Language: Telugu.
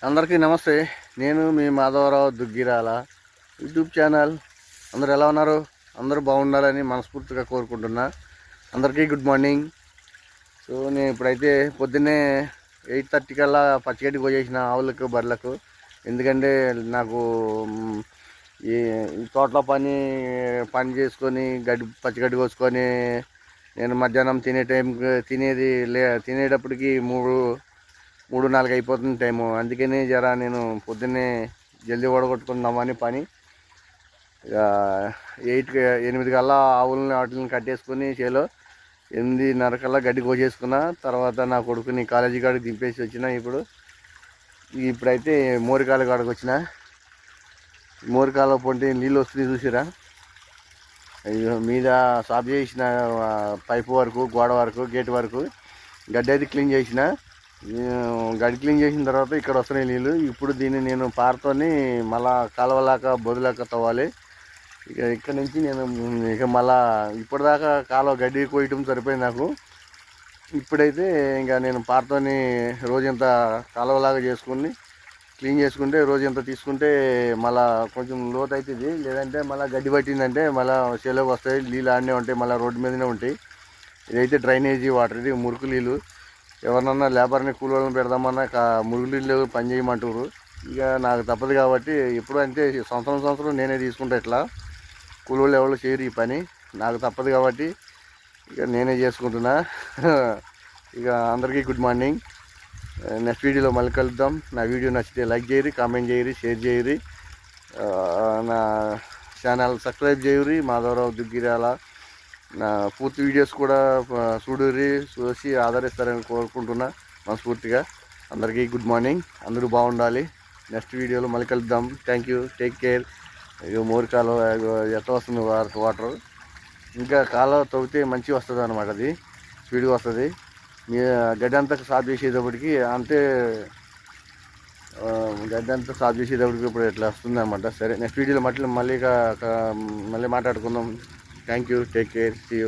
అందరికీ నమస్తే. నేను మీ మాధవరావు దుగ్గిరాల యూట్యూబ్ ఛానల్. అందరూ ఎలా ఉన్నారు? అందరూ బాగుండాలని మనస్ఫూర్తిగా కోరుకుంటున్నా. అందరికీ గుడ్ మార్నింగ్. సో నేను ఇప్పుడైతే పొద్దున్నే 8:30 కల్లా పచ్చిగడ్డి కోసేసిన ఆవులకు బర్రెలకు. ఎందుకంటే నాకు ఈ తోటలో పని చేసుకొని పచ్చిగడ్డి కోసుకొని నేను మధ్యాహ్నం తినేటప్పటికి 3-4 అయిపోతుంది టైము. అందుకని నేను పొద్దున్నే జల్దీ ఓడగొట్టుకుందామని పని. ఇక 8 కల్లా ఆవులని వాటిని కట్టేసుకొని చేలో 8:30 కల్లా గడ్డి కోసేసుకున్నా. తర్వాత నా కొడుకుని కాలేజీ కాడికి దింపేసి వచ్చిన. ఇప్పుడైతే మోరికాల కాడికి వచ్చిన. మోరికాల పొంటి నీళ్ళు వస్తున్నాయి చూసిరా. మీద సాఫ్ చేసిన పైపు వరకు, గోడ వరకు, గేట్ వరకు గడ్డి అయితే క్లీన్ చేసిన. గడ్డి క్లీన్ చేసిన తర్వాత ఇక్కడ వస్తున్నాయి నీళ్ళు. ఇప్పుడు దీన్ని నేను పారతోని మళ్ళా కాలువలాక బొదులాక తవ్వాలి. ఇక్కడ నుంచి నేను మళ్ళా ఇప్పటిదాకా కాలువ గడ్డి కోయటం సరిపోయింది నాకు. ఇప్పుడైతే ఇంకా నేను పారతోని రోజంత కాలువలాగా చేసుకుని క్లీన్ చేసుకుంటే రోజంతా తీసుకుంటే మళ్ళీ కొంచెం లోతు అవుతుంది. లేదంటే మళ్ళీ గడ్డి పట్టిందంటే మళ్ళీ చేలోకి వస్తాయి, నీళ్ళు ఆడనే ఉంటాయి, మళ్ళీ రోడ్డు మీదనే ఉంటాయి. ఇదైతే డ్రైనేజీ వాటర్, ఇది మురికి నీళ్ళు. ఎవరినన్నా లేబర్ని కూలీలను పెడదామన్నా మురుగు నీళ్ళు పని చేయమంటారు. ఇక నాకు తప్పదు కాబట్టి ఎప్పుడు అంటే సంవత్సరం నేనే తీసుకుంటా. ఇట్లా కూలీలు ఎవరు చేయరు ఈ పని, నాకు తప్పదు కాబట్టి ఇక నేనే చేసుకుంటున్నా. ఇక అందరికీ గుడ్ మార్నింగ్. నెక్స్ట్ వీడియోలో మళ్ళీ కలుద్దాం. నా వీడియో నచ్చితే లైక్ చేయరి, కామెంట్ చేయరి, షేర్ చేయరి, నా ఛానల్ సబ్స్క్రైబ్ చేయరి. మాధవరావు దుగ్గిరాల నా పూర్తి వీడియోస్ కూడా చూసి ఆదరిస్తారని కోరుకుంటున్నా మనస్ఫూర్తిగా. అందరికీ గుడ్ మార్నింగ్. అందరూ బాగుండాలి. నెక్స్ట్ వీడియోలో మళ్ళీ కలుద్దాం. Thank you, take care. ఇక మోరికాలో ఎట్లా వస్తుంది వాటర్. ఇంకా కాలువ తవ్వితే మంచిగా వస్తుంది అనమాట. అది స్పీడ్గా వస్తుంది. మీ గడ్డి అంతా సాఫ్ చేసేటప్పటికి ఇప్పుడు ఇట్లా వస్తుంది అనమాట. సరే, నెక్స్ట్ వీడియోలో మళ్ళీ మాట్లాడుకుందాం. Thank you, take care, see you.